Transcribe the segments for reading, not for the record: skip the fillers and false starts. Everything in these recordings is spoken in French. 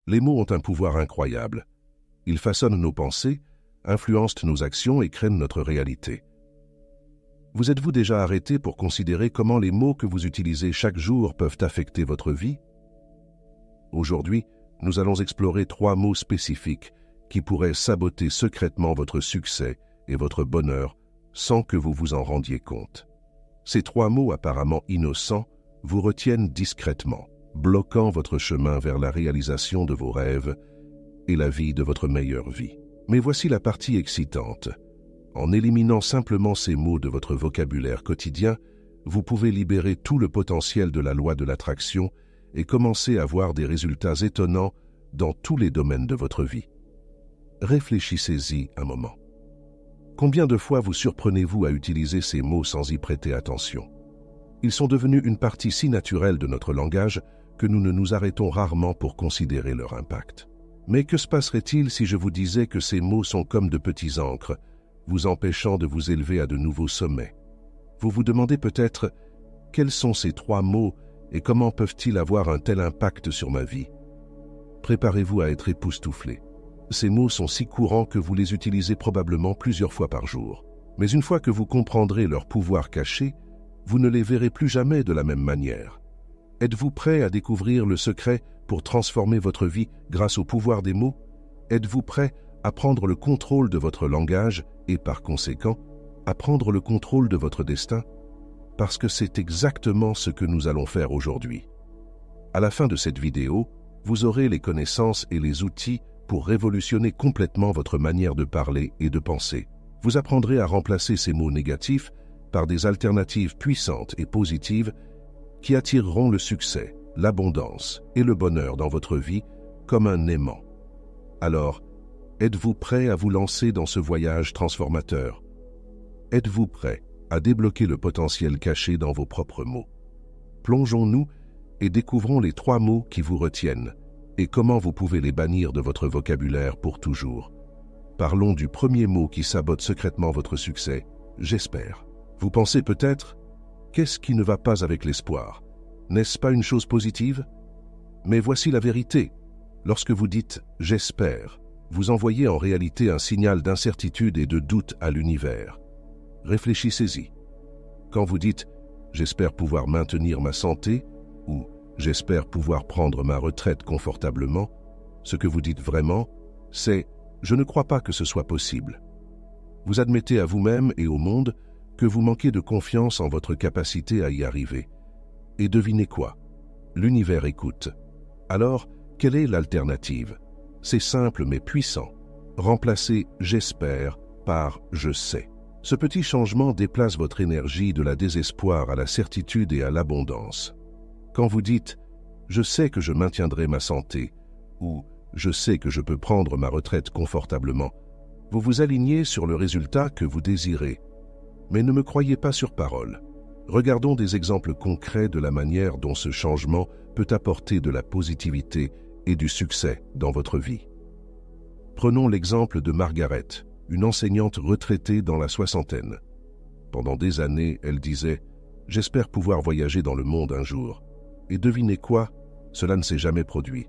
Les mots ont un pouvoir incroyable. Ils façonnent nos pensées, influencent nos actions et créent notre réalité. Vous êtes-vous déjà arrêté pour considérer comment les mots que vous utilisez chaque jour peuvent affecter votre vie? Aujourd'hui, nous allons explorer 3 mots spécifiques qui pourraient saboter secrètement votre succès et votre bonheur sans que vous vous en rendiez compte. Ces 3 mots apparemment innocents vous retiennent discrètement, bloquant votre chemin vers la réalisation de vos rêves et la vie de votre meilleure vie. Mais voici la partie excitante. En éliminant simplement ces mots de votre vocabulaire quotidien, vous pouvez libérer tout le potentiel de la loi de l'attraction et commencer à voir des résultats étonnants dans tous les domaines de votre vie. Réfléchissez-y un moment. Combien de fois vous surprenez-vous à utiliser ces mots sans y prêter attention? Ils sont devenus une partie si naturelle de notre langage que nous ne nous arrêtons rarement pour considérer leur impact. Mais que se passerait-il si je vous disais que ces mots sont comme de petits ancres, vous empêchant de vous élever à de nouveaux sommets? Vous vous demandez peut-être quels sont ces 3 mots et comment peuvent-ils avoir un tel impact sur ma vie? Préparez-vous à être époustouflé. Ces mots sont si courants que vous les utilisez probablement plusieurs fois par jour. Mais une fois que vous comprendrez leur pouvoir caché, vous ne les verrez plus jamais de la même manière. Êtes-vous prêt à découvrir le secret pour transformer votre vie grâce au pouvoir des mots? Êtes-vous prêt à prendre le contrôle de votre langage et par conséquent, à prendre le contrôle de votre destin? Parce que c'est exactement ce que nous allons faire aujourd'hui. À la fin de cette vidéo, vous aurez les connaissances et les outils pour révolutionner complètement votre manière de parler et de penser. Vous apprendrez à remplacer ces mots négatifs par des alternatives puissantes et positives qui attireront le succès, l'abondance et le bonheur dans votre vie comme un aimant. Alors, êtes-vous prêt à vous lancer dans ce voyage transformateur? Êtes-vous prêt à débloquer le potentiel caché dans vos propres mots? Plongeons-nous et découvrons les 3 mots qui vous retiennent et comment vous pouvez les bannir de votre vocabulaire pour toujours. Parlons du premier mot qui sabote secrètement votre succès, j'espère. Vous pensez peut-être, qu'est-ce qui ne va pas avec l'espoir? N'est-ce pas une chose positive? Mais voici la vérité. Lorsque vous dites « j'espère », vous envoyez en réalité un signal d'incertitude et de doute à l'univers. Réfléchissez-y. Quand vous dites « j'espère pouvoir maintenir ma santé » ou « j'espère pouvoir prendre ma retraite confortablement », ce que vous dites vraiment, c'est « je ne crois pas que ce soit possible ». Vous admettez à vous-même et au monde que vous manquez de confiance en votre capacité à y arriver. Et devinez quoi? L'univers écoute. Alors, quelle est l'alternative? C'est simple mais puissant. Remplacez « j'espère » par « je sais ». Ce petit changement déplace votre énergie de la désespoir à la certitude et à l'abondance. Quand vous dites « je sais que je maintiendrai ma santé » ou « je sais que je peux prendre ma retraite confortablement », vous vous alignez sur le résultat que vous désirez. Mais ne me croyez pas sur parole. Regardons des exemples concrets de la manière dont ce changement peut apporter de la positivité et du succès dans votre vie. Prenons l'exemple de Margaret, une enseignante retraitée dans la soixantaine. Pendant des années, elle disait « J'espère pouvoir voyager dans le monde un jour ». Et devinez quoi? Cela ne s'est jamais produit.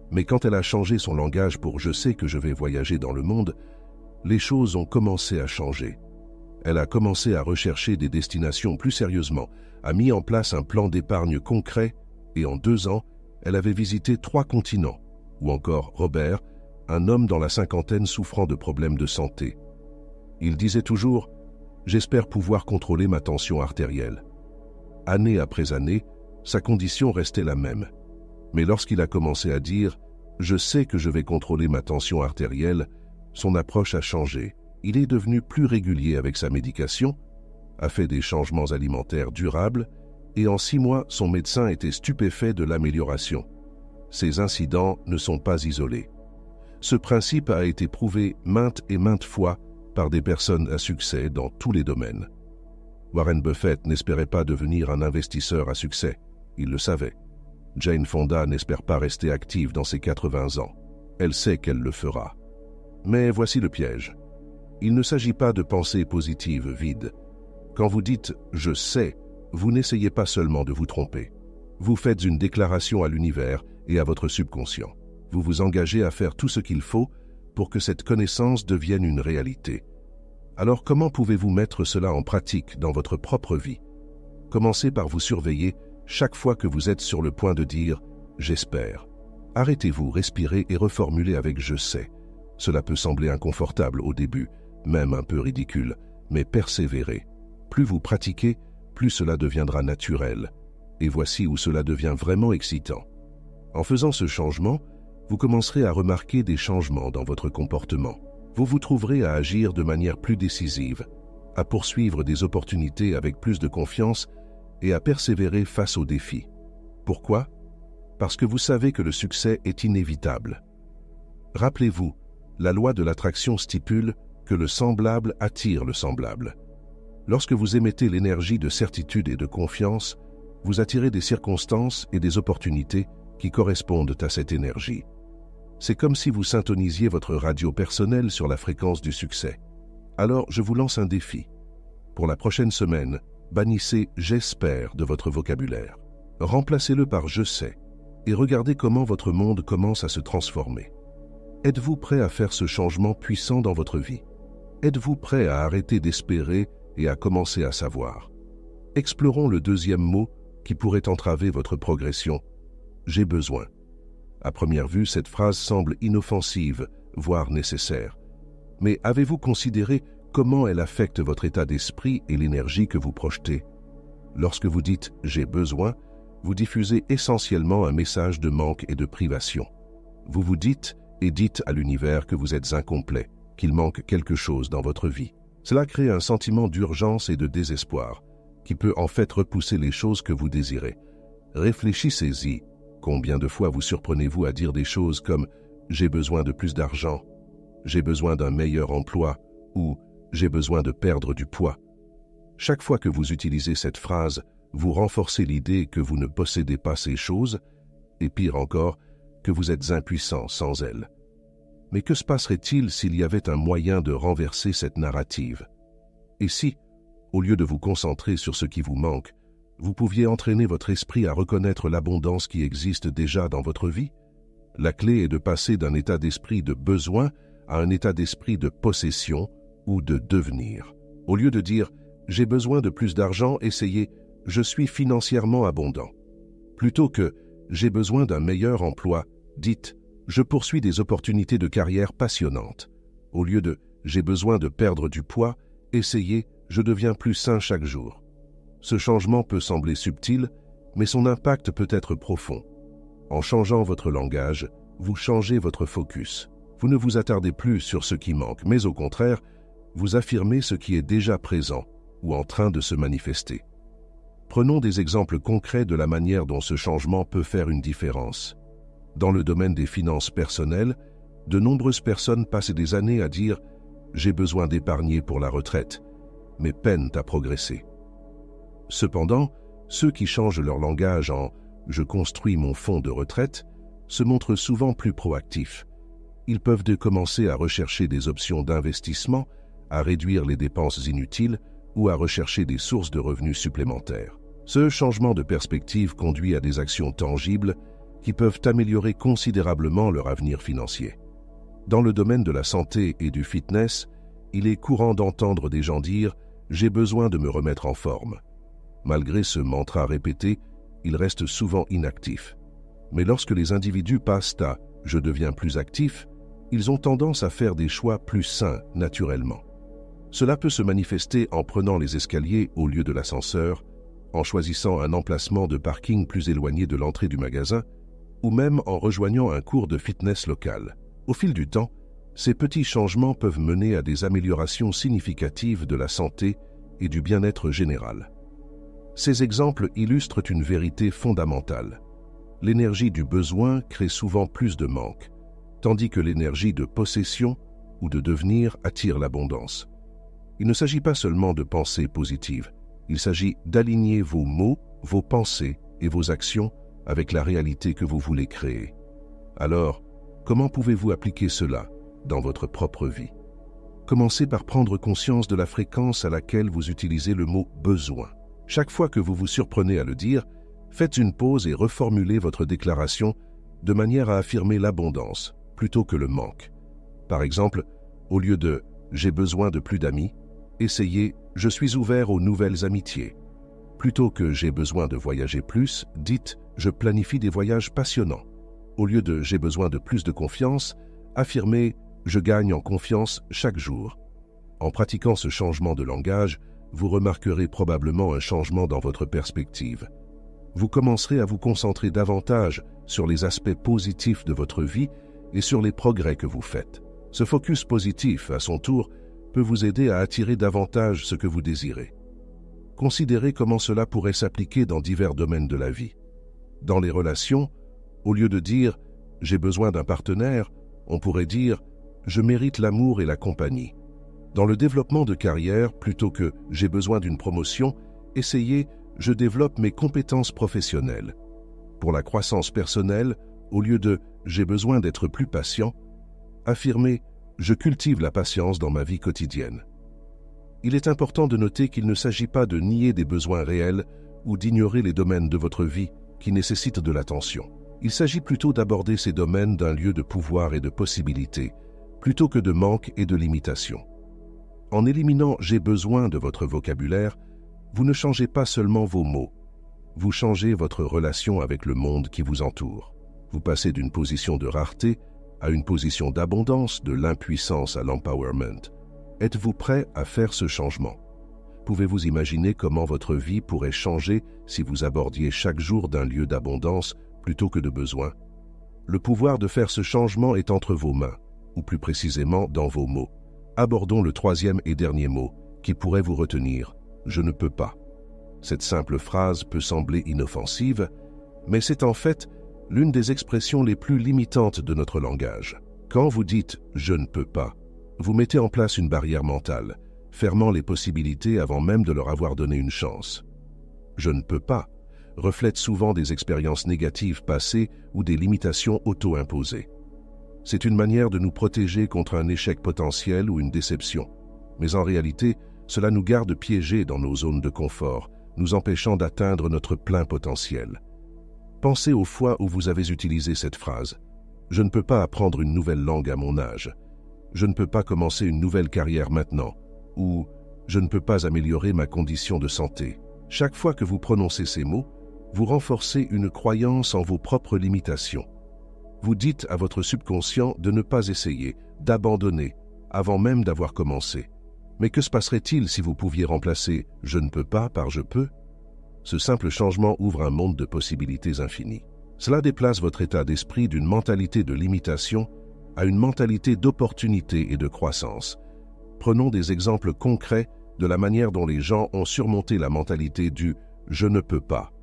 Mais quand elle a changé son langage pour « Je sais que je vais voyager dans le monde », les choses ont commencé à changer. Elle a commencé à rechercher des destinations plus sérieusement, a mis en place un plan d'épargne concret et en 2 ans, elle avait visité 3 continents. Ou encore Robert, un homme dans la cinquantaine souffrant de problèmes de santé. Il disait toujours « J'espère pouvoir contrôler ma tension artérielle ». Année après année, sa condition restait la même. Mais lorsqu'il a commencé à dire « Je sais que je vais contrôler ma tension artérielle », son approche a changé. Il est devenu plus régulier avec sa médication, a fait des changements alimentaires durables et en 6 mois, son médecin était stupéfait de l'amélioration. Ces incidents ne sont pas isolés. Ce principe a été prouvé maintes et maintes fois par des personnes à succès dans tous les domaines. Warren Buffett n'espérait pas devenir un investisseur à succès, il le savait. Jane Fonda n'espère pas rester active dans ses 80 ans. Elle sait qu'elle le fera. Mais voici le piège. Il ne s'agit pas de pensées positives vides. Quand vous dites « je sais », vous n'essayez pas seulement de vous tromper. Vous faites une déclaration à l'univers et à votre subconscient. vous vous engagez à faire tout ce qu'il faut pour que cette connaissance devienne une réalité. Alors comment pouvez-vous mettre cela en pratique dans votre propre vie? Commencez par vous surveiller chaque fois que vous êtes sur le point de dire « j'espère ». Arrêtez-vous, respirez et reformulez avec « je sais ». Cela peut sembler inconfortable au début, même un peu ridicule, mais persévérez. Plus vous pratiquez, plus cela deviendra naturel. Et voici où cela devient vraiment excitant. En faisant ce changement, vous commencerez à remarquer des changements dans votre comportement. Vous vous trouverez à agir de manière plus décisive, à poursuivre des opportunités avec plus de confiance et à persévérer face aux défis. Pourquoi? Parce que vous savez que le succès est inévitable. Rappelez-vous, la loi de l'attraction stipule que le semblable attire le semblable. Lorsque vous émettez l'énergie de certitude et de confiance, vous attirez des circonstances et des opportunités qui correspondent à cette énergie. C'est comme si vous syntonisiez votre radio personnelle sur la fréquence du succès. Alors, je vous lance un défi. Pour la prochaine semaine, bannissez « j'espère » de votre vocabulaire. Remplacez-le par « je sais » et regardez comment votre monde commence à se transformer. Êtes-vous prêt à faire ce changement puissant dans votre vie? Êtes-vous prêt à arrêter d'espérer et à commencer à savoir? Explorons le deuxième mot qui pourrait entraver votre progression. J'ai besoin. À première vue, cette phrase semble inoffensive, voire nécessaire. Mais avez-vous considéré comment elle affecte votre état d'esprit et l'énergie que vous projetez? Lorsque vous dites « j'ai besoin », vous diffusez essentiellement un message de manque et de privation. Vous vous dites et dites à l'univers que vous êtes incomplet, qu'il manque quelque chose dans votre vie. Cela crée un sentiment d'urgence et de désespoir, qui peut en fait repousser les choses que vous désirez. Réfléchissez-y. Combien de fois vous surprenez-vous à dire des choses comme « j'ai besoin de plus d'argent »,« j'ai besoin d'un meilleur emploi » ou « j'ai besoin de perdre du poids ». Chaque fois que vous utilisez cette phrase, vous renforcez l'idée que vous ne possédez pas ces choses, et pire encore, que vous êtes impuissant sans elles. Mais que se passerait-il s'il y avait un moyen de renverser cette narrative? Et si, au lieu de vous concentrer sur ce qui vous manque, vous pouviez entraîner votre esprit à reconnaître l'abondance qui existe déjà dans votre vie? La clé est de passer d'un état d'esprit de besoin à un état d'esprit de possession ou de devenir. Au lieu de dire « j'ai besoin de plus d'argent », essayez « je suis financièrement abondant ». Plutôt que « j'ai besoin d'un meilleur emploi », dites « je poursuis des opportunités de carrière passionnantes ». Au lieu de « j'ai besoin de perdre du poids », essayez « je deviens plus sain chaque jour ». Ce changement peut sembler subtil, mais son impact peut être profond. En changeant votre langage, vous changez votre focus. Vous ne vous attardez plus sur ce qui manque, mais au contraire, vous affirmez ce qui est déjà présent ou en train de se manifester. Prenons des exemples concrets de la manière dont ce changement peut faire une différence. Dans le domaine des finances personnelles, de nombreuses personnes passent des années à dire « j'ai besoin d'épargner pour la retraite », mais peinent à progresser. Cependant, ceux qui changent leur langage en « je construis mon fonds de retraite » se montrent souvent plus proactifs. Ils peuvent commencer à rechercher des options d'investissement, à réduire les dépenses inutiles ou à rechercher des sources de revenus supplémentaires. Ce changement de perspective conduit à des actions tangibles qui peuvent améliorer considérablement leur avenir financier. Dans le domaine de la santé et du fitness, il est courant d'entendre des gens dire « j'ai besoin de me remettre en forme ». Malgré ce mantra répété, ils restent souvent inactifs. Mais lorsque les individus passent à « je deviens plus actif », ils ont tendance à faire des choix plus sains naturellement. Cela peut se manifester en prenant les escaliers au lieu de l'ascenseur, en choisissant un emplacement de parking plus éloigné de l'entrée du magasin, ou même en rejoignant un cours de fitness local. Au fil du temps, ces petits changements peuvent mener à des améliorations significatives de la santé et du bien-être général. Ces exemples illustrent une vérité fondamentale. L'énergie du besoin crée souvent plus de manque, tandis que l'énergie de possession ou de devenir attire l'abondance. Il ne s'agit pas seulement de pensées positives, il s'agit d'aligner vos mots, vos pensées et vos actions avec la réalité que vous voulez créer. Alors, comment pouvez-vous appliquer cela dans votre propre vie? Commencez par prendre conscience de la fréquence à laquelle vous utilisez le mot « besoin ». Chaque fois que vous vous surprenez à le dire, faites une pause et reformulez votre déclaration de manière à affirmer l'abondance plutôt que le manque. Par exemple, au lieu de « j'ai besoin de plus d'amis », essayez « je suis ouvert aux nouvelles amitiés ». Plutôt que « j'ai besoin de voyager plus », dites « je planifie des voyages passionnants ». Au lieu de « j'ai besoin de plus de confiance », affirmez « je gagne en confiance chaque jour ». En pratiquant ce changement de langage, vous remarquerez probablement un changement dans votre perspective. Vous commencerez à vous concentrer davantage sur les aspects positifs de votre vie et sur les progrès que vous faites. Ce focus positif, à son tour, peut vous aider à attirer davantage ce que vous désirez. Considérez comment cela pourrait s'appliquer dans divers domaines de la vie. Dans les relations, au lieu de dire « j'ai besoin d'un partenaire », on pourrait dire « je mérite l'amour et la compagnie ». Dans le développement de carrière, plutôt que « j'ai besoin d'une promotion », essayez « je développe mes compétences professionnelles ». Pour la croissance personnelle, au lieu de « j'ai besoin d'être plus patient », affirmez « je cultive la patience dans ma vie quotidienne ». Il est important de noter qu'il ne s'agit pas de nier des besoins réels ou d'ignorer les domaines de votre vie qui nécessitent de l'attention. Il s'agit plutôt d'aborder ces domaines d'un lieu de pouvoir et de possibilités, plutôt que de manque et de limitation. En éliminant « j'ai besoin » de votre vocabulaire, vous ne changez pas seulement vos mots, vous changez votre relation avec le monde qui vous entoure. Vous passez d'une position de rareté à une position d'abondance, de l'impuissance à l'empowerment. Êtes-vous prêt à faire ce changement? Pouvez-vous imaginer comment votre vie pourrait changer si vous abordiez chaque jour d'un lieu d'abondance plutôt que de besoin? Le pouvoir de faire ce changement est entre vos mains, ou plus précisément dans vos mots. Abordons le troisième et dernier mot, qui pourrait vous retenir. Je ne peux pas. Cette simple phrase peut sembler inoffensive, mais c'est en fait l'une des expressions les plus limitantes de notre langage. Quand vous dites « je ne peux pas », vous mettez en place une barrière mentale, fermant les possibilités avant même de leur avoir donné une chance. « Je ne peux pas » reflète souvent des expériences négatives passées ou des limitations auto-imposées. C'est une manière de nous protéger contre un échec potentiel ou une déception. Mais en réalité, cela nous garde piégés dans nos zones de confort, nous empêchant d'atteindre notre plein potentiel. Pensez aux fois où vous avez utilisé cette phrase. « Je ne peux pas apprendre une nouvelle langue à mon âge » »,« Je ne peux pas commencer une nouvelle carrière maintenant » ou « Je ne peux pas améliorer ma condition de santé ». Chaque fois que vous prononcez ces mots, vous renforcez une croyance en vos propres limitations. Vous dites à votre subconscient de ne pas essayer, d'abandonner, avant même d'avoir commencé. Mais que se passerait-il si vous pouviez remplacer « je ne peux pas » par « je peux » ? Ce simple changement ouvre un monde de possibilités infinies. Cela déplace votre état d'esprit d'une mentalité de limitation à une mentalité d'opportunité et de croissance. Prenons des exemples concrets de la manière dont les gens ont surmonté la mentalité du « je ne peux pas ».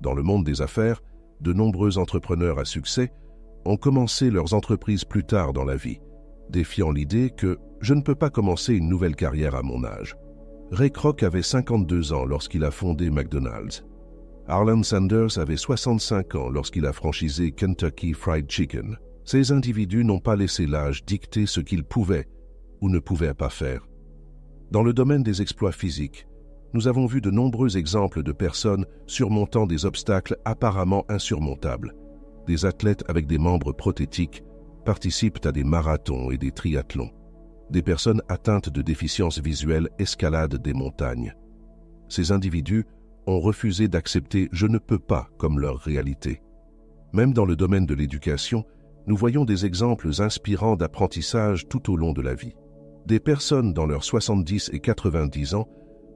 Dans le monde des affaires, de nombreux entrepreneurs à succès ont commencé leurs entreprises plus tard dans la vie, défiant l'idée que « je ne peux pas commencer une nouvelle carrière à mon âge ». Ray Kroc avait 52 ans lorsqu'il a fondé McDonald's. Harlan Sanders avait 65 ans lorsqu'il a franchisé Kentucky Fried Chicken. Ces individus n'ont pas laissé l'âge dicter ce qu'ils pouvaient ou ne pouvaient pas faire. Dans le domaine des exploits physiques, nous avons vu de nombreux exemples de personnes surmontant des obstacles apparemment insurmontables. Des athlètes avec des membres prothétiques participent à des marathons et des triathlons. Des personnes atteintes de déficience visuelle escaladent des montagnes. Ces individus ont refusé d'accepter « je ne peux pas » comme leur réalité. Même dans le domaine de l'éducation, nous voyons des exemples inspirants d'apprentissage tout au long de la vie. Des personnes dans leurs 70 et 90 ans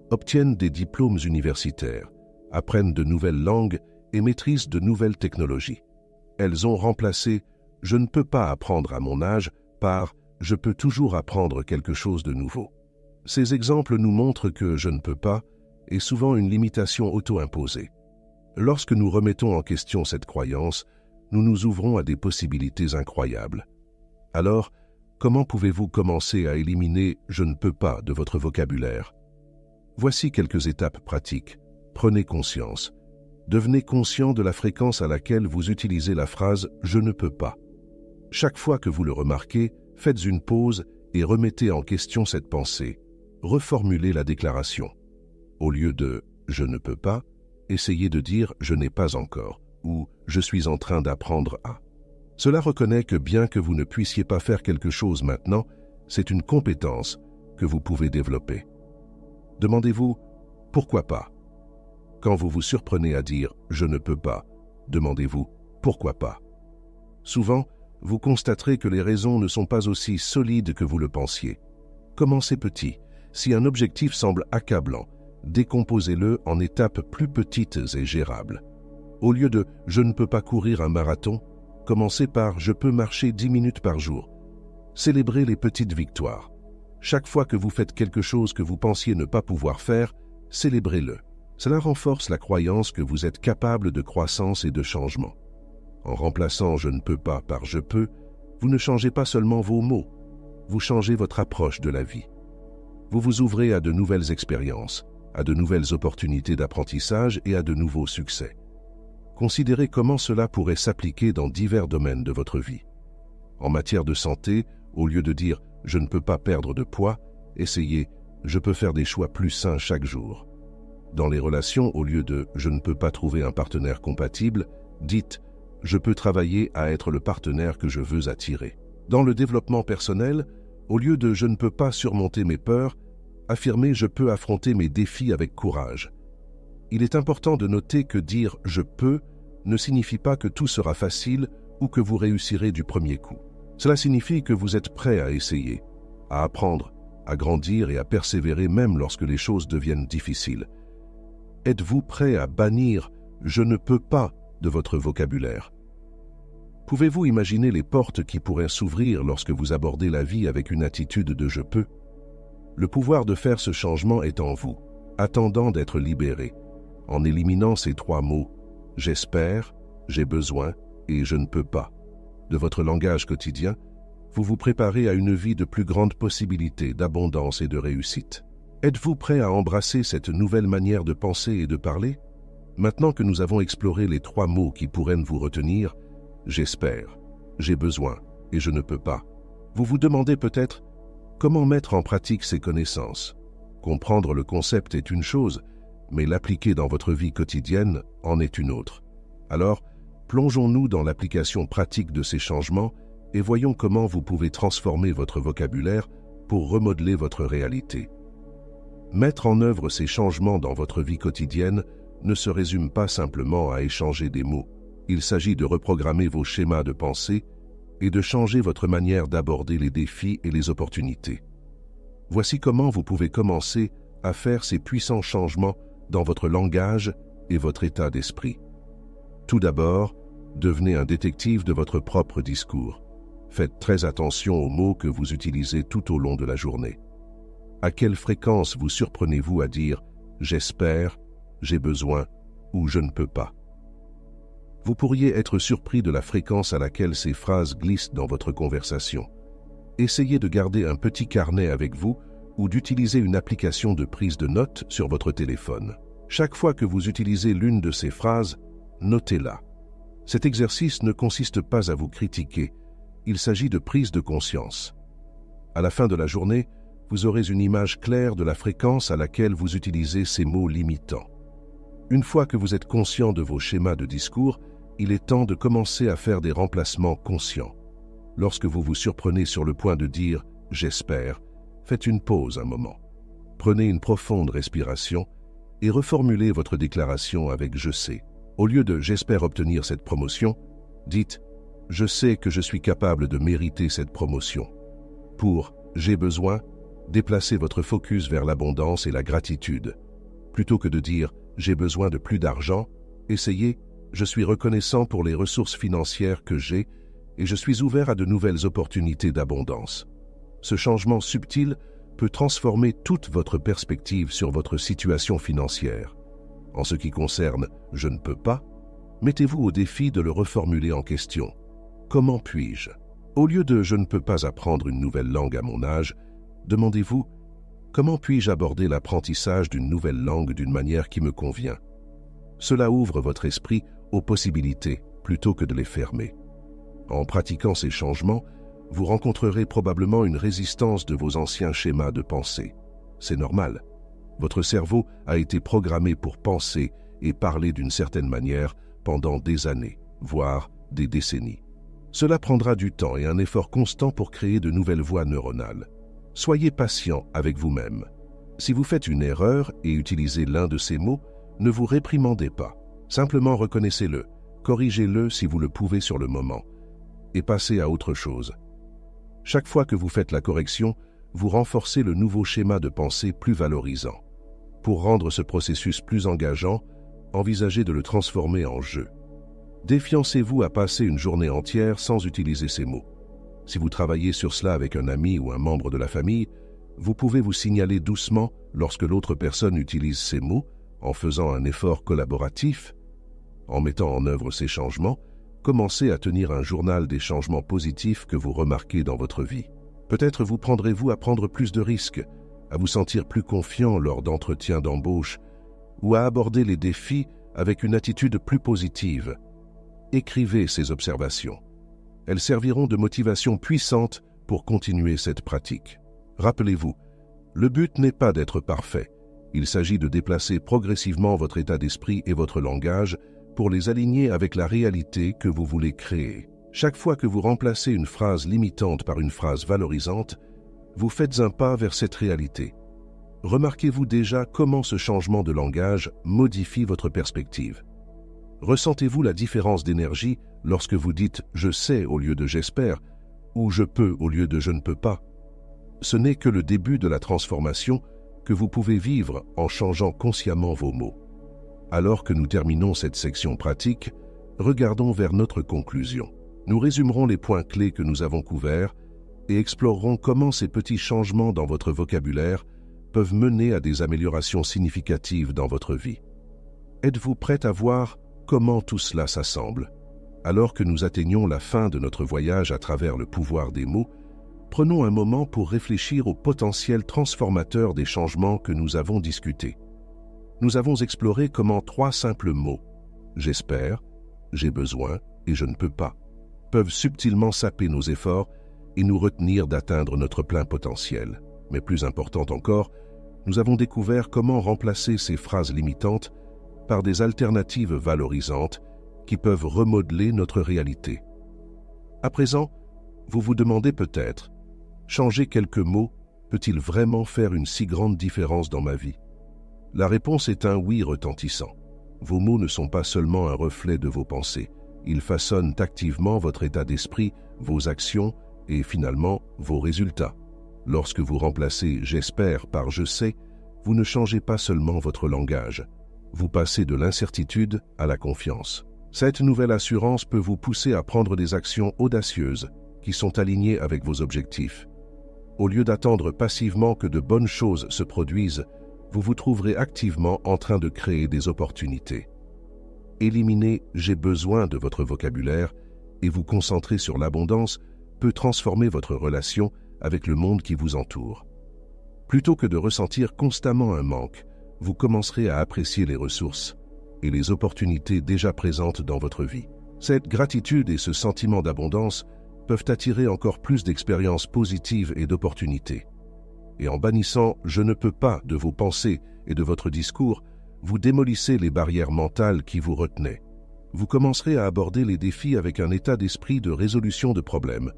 obtiennent des diplômes universitaires, apprennent de nouvelles langues et maîtrisent de nouvelles technologies. Elles ont remplacé « je ne peux pas apprendre à mon âge » par « je peux toujours apprendre quelque chose de nouveau ». Ces exemples nous montrent que « je ne peux pas » est souvent une limitation auto-imposée. Lorsque nous remettons en question cette croyance, nous nous ouvrons à des possibilités incroyables. Alors, comment pouvez-vous commencer à éliminer « je ne peux pas » de votre vocabulaire? Voici quelques étapes pratiques. Prenez conscience. Devenez conscient de la fréquence à laquelle vous utilisez la phrase « je ne peux pas ». Chaque fois que vous le remarquez, faites une pause et remettez en question cette pensée. Reformulez la déclaration. Au lieu de « je ne peux pas », essayez de dire « je n'ai pas encore » ou « je suis en train d'apprendre à ». Cela reconnaît que bien que vous ne puissiez pas faire quelque chose maintenant, c'est une compétence que vous pouvez développer. Demandez-vous « pourquoi pas ?» Quand vous vous surprenez à dire « je ne peux pas », demandez-vous « pourquoi pas ?» Souvent, vous constaterez que les raisons ne sont pas aussi solides que vous le pensiez. Commencez petit. Si un objectif semble accablant, décomposez-le en étapes plus petites et gérables. Au lieu de « je ne peux pas courir un marathon », commencez par « je peux marcher 10 minutes par jour ». Célébrez les petites victoires. Chaque fois que vous faites quelque chose que vous pensiez ne pas pouvoir faire, célébrez-le. Cela renforce la croyance que vous êtes capable de croissance et de changement. En remplaçant « je ne peux pas » par « je peux », vous ne changez pas seulement vos mots, vous changez votre approche de la vie. Vous vous ouvrez à de nouvelles expériences, à de nouvelles opportunités d'apprentissage et à de nouveaux succès. Considérez comment cela pourrait s'appliquer dans divers domaines de votre vie. En matière de santé, au lieu de dire « je ne peux pas perdre de poids », essayez « je peux faire des choix plus sains chaque jour ». Dans les relations, au lieu de « je ne peux pas trouver un partenaire compatible », dites « je peux travailler à être le partenaire que je veux attirer ». Dans le développement personnel, au lieu de « je ne peux pas surmonter mes peurs », affirmez « je peux affronter mes défis avec courage ». Il est important de noter que dire « je peux » ne signifie pas que tout sera facile ou que vous réussirez du premier coup. Cela signifie que vous êtes prêt à essayer, à apprendre, à grandir et à persévérer même lorsque les choses deviennent difficiles. Êtes-vous prêt à bannir « je ne peux pas » de votre vocabulaire? Pouvez-vous imaginer les portes qui pourraient s'ouvrir lorsque vous abordez la vie avec une attitude de « je peux ». Le pouvoir de faire ce changement est en vous, attendant d'être libéré, en éliminant ces trois mots « j'espère »,« j'ai besoin » et « je ne peux pas ». De votre langage quotidien, vous vous préparez à une vie de plus grande possibilité, d'abondance et de réussite. Êtes-vous prêt à embrasser cette nouvelle manière de penser et de parler? Maintenant que nous avons exploré les trois mots qui pourraient vous retenir, « j'espère »,« j'ai besoin » et « je ne peux pas », vous vous demandez peut-être comment mettre en pratique ces connaissances. Comprendre le concept est une chose, mais l'appliquer dans votre vie quotidienne en est une autre. Alors, plongeons-nous dans l'application pratique de ces changements et voyons comment vous pouvez transformer votre vocabulaire pour remodeler votre réalité. Mettre en œuvre ces changements dans votre vie quotidienne ne se résume pas simplement à échanger des mots. Il s'agit de reprogrammer vos schémas de pensée et de changer votre manière d'aborder les défis et les opportunités. Voici comment vous pouvez commencer à faire ces puissants changements dans votre langage et votre état d'esprit. Tout d'abord, devenez un détective de votre propre discours. Faites très attention aux mots que vous utilisez tout au long de la journée. À quelle fréquence vous surprenez-vous à dire « j'espère »,« j'ai besoin » ou « je ne peux pas ». Vous pourriez être surpris de la fréquence à laquelle ces phrases glissent dans votre conversation. Essayez de garder un petit carnet avec vous ou d'utiliser une application de prise de notes sur votre téléphone. Chaque fois que vous utilisez l'une de ces phrases, notez-la. Cet exercice ne consiste pas à vous critiquer, il s'agit de prise de conscience. À la fin de la journée, vous aurez une image claire de la fréquence à laquelle vous utilisez ces mots limitants. Une fois que vous êtes conscient de vos schémas de discours, il est temps de commencer à faire des remplacements conscients. Lorsque vous vous surprenez sur le point de dire « j'espère », faites une pause un moment. Prenez une profonde respiration et reformulez votre déclaration avec « je sais ». Au lieu de « j'espère obtenir cette promotion », dites « je sais que je suis capable de mériter cette promotion ». Pour « j'ai besoin », déplacez votre focus vers l'abondance et la gratitude. Plutôt que de dire « j'ai besoin de plus d'argent », essayez « je suis reconnaissant pour les ressources financières que j'ai et je suis ouvert à de nouvelles opportunités d'abondance ». Ce changement subtil peut transformer toute votre perspective sur votre situation financière. En ce qui concerne « je ne peux pas », mettez-vous au défi de le reformuler en question. Comment puis-je? Au lieu de « je ne peux pas apprendre une nouvelle langue à mon âge », demandez-vous « comment puis-je aborder l'apprentissage d'une nouvelle langue d'une manière qui me convient ?» Cela ouvre votre esprit aux possibilités plutôt que de les fermer. En pratiquant ces changements, vous rencontrerez probablement une résistance de vos anciens schémas de pensée. C'est normal. Votre cerveau a été programmé pour penser et parler d'une certaine manière pendant des années, voire des décennies. Cela prendra du temps et un effort constant pour créer de nouvelles voies neuronales. Soyez patient avec vous-même. Si vous faites une erreur et utilisez l'un de ces mots, ne vous réprimandez pas. Simplement reconnaissez-le, corrigez-le si vous le pouvez sur le moment, et passez à autre chose. Chaque fois que vous faites la correction, vous renforcez le nouveau schéma de pensée plus valorisant. Pour rendre ce processus plus engageant, envisagez de le transformer en jeu. Défiancez-vous à passer une journée entière sans utiliser ces mots. Si vous travaillez sur cela avec un ami ou un membre de la famille, vous pouvez vous signaler doucement lorsque l'autre personne utilise ces mots en faisant un effort collaboratif. En mettant en œuvre ces changements, commencez à tenir un journal des changements positifs que vous remarquez dans votre vie. Peut-être vous prendrez-vous à prendre plus de risques, à vous sentir plus confiant lors d'entretiens d'embauche ou à aborder les défis avec une attitude plus positive. Écrivez ces observations. Elles serviront de motivation puissante pour continuer cette pratique. Rappelez-vous, le but n'est pas d'être parfait. Il s'agit de déplacer progressivement votre état d'esprit et votre langage pour les aligner avec la réalité que vous voulez créer. Chaque fois que vous remplacez une phrase limitante par une phrase valorisante, vous faites un pas vers cette réalité. Remarquez-vous déjà comment ce changement de langage modifie votre perspective. Ressentez-vous la différence d'énergie lorsque vous dites « je sais » au lieu de « j'espère » ou « je peux » au lieu de « je ne peux pas ». Ce n'est que le début de la transformation que vous pouvez vivre en changeant consciemment vos mots. Alors que nous terminons cette section pratique, regardons vers notre conclusion. Nous résumerons les points clés que nous avons couverts et explorerons comment ces petits changements dans votre vocabulaire peuvent mener à des améliorations significatives dans votre vie. Êtes-vous prête à voir comment tout cela s'assemble? Alors que nous atteignons la fin de notre voyage à travers le pouvoir des mots, prenons un moment pour réfléchir au potentiel transformateur des changements que nous avons discutés. Nous avons exploré comment 3 simples mots « j'espère »,« j'ai besoin » et « je ne peux pas » peuvent subtilement saper nos efforts et nous retenir d'atteindre notre plein potentiel. Mais plus important encore, nous avons découvert comment remplacer ces phrases limitantes par des alternatives valorisantes qui peuvent remodeler notre réalité. À présent, vous vous demandez peut-être, changer quelques mots peut-il vraiment faire une si grande différence dans ma vie? La réponse est un oui retentissant. Vos mots ne sont pas seulement un reflet de vos pensées, ils façonnent activement votre état d'esprit, vos actions et finalement vos résultats. Lorsque vous remplacez « j'espère » par « je sais », vous ne changez pas seulement votre langage, vous passez de l'incertitude à la confiance. Cette nouvelle assurance peut vous pousser à prendre des actions audacieuses qui sont alignées avec vos objectifs. Au lieu d'attendre passivement que de bonnes choses se produisent, vous vous trouverez activement en train de créer des opportunités. Éliminer « j'ai besoin » de votre vocabulaire et vous concentrer sur l'abondance peut transformer votre relation avec le monde qui vous entoure. Plutôt que de ressentir constamment un manque, vous commencerez à apprécier les ressources et les opportunités déjà présentes dans votre vie. Cette gratitude et ce sentiment d'abondance peuvent attirer encore plus d'expériences positives et d'opportunités. Et en bannissant « je ne peux pas » de vos pensées et de votre discours, vous démolissez les barrières mentales qui vous retenaient. Vous commencerez à aborder les défis avec un état d'esprit de résolution de problèmes,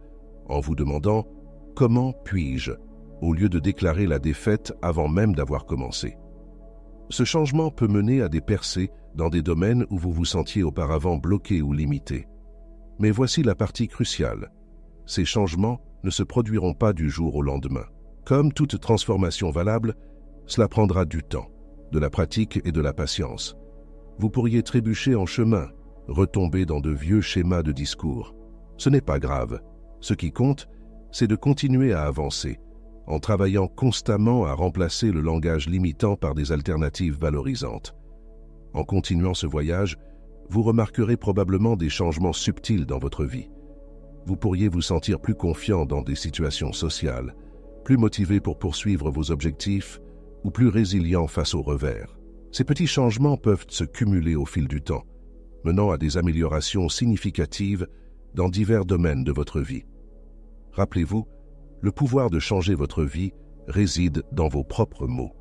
en vous demandant « comment puis-je » au lieu de déclarer la défaite avant même d'avoir commencé. Ce changement peut mener à des percées dans des domaines où vous vous sentiez auparavant bloqué ou limité. Mais voici la partie cruciale. Ces changements ne se produiront pas du jour au lendemain. Comme toute transformation valable, cela prendra du temps, de la pratique et de la patience. Vous pourriez trébucher en chemin, retomber dans de vieux schémas de discours. Ce n'est pas grave. Ce qui compte, c'est de continuer à avancer, en travaillant constamment à remplacer le langage limitant par des alternatives valorisantes. En continuant ce voyage, vous remarquerez probablement des changements subtils dans votre vie. Vous pourriez vous sentir plus confiant dans des situations sociales, plus motivé pour poursuivre vos objectifs ou plus résilient face aux revers. Ces petits changements peuvent se cumuler au fil du temps, menant à des améliorations significatives dans divers domaines de votre vie. Rappelez-vous, le pouvoir de changer votre vie réside dans vos propres mots.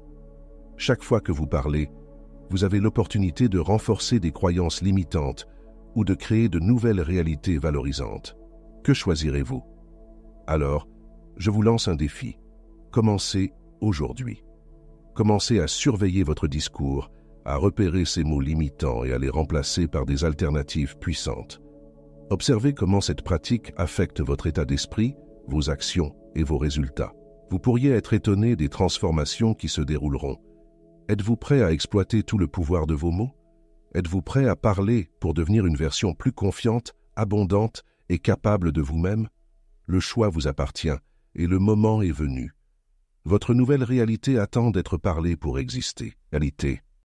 Chaque fois que vous parlez, vous avez l'opportunité de renforcer des croyances limitantes ou de créer de nouvelles réalités valorisantes. Que choisirez-vous? Alors, je vous lance un défi. Commencez aujourd'hui. Commencez à surveiller votre discours, à repérer ces mots limitants et à les remplacer par des alternatives puissantes. Observez comment cette pratique affecte votre état d'esprit, vos actions et vos résultats. Vous pourriez être étonné des transformations qui se dérouleront. Êtes-vous prêt à exploiter tout le pouvoir de vos mots? Êtes-vous prêt à parler pour devenir une version plus confiante, abondante et capable de vous-même? Le choix vous appartient et le moment est venu. Votre nouvelle réalité attend d'être parlée pour exister. Réalité.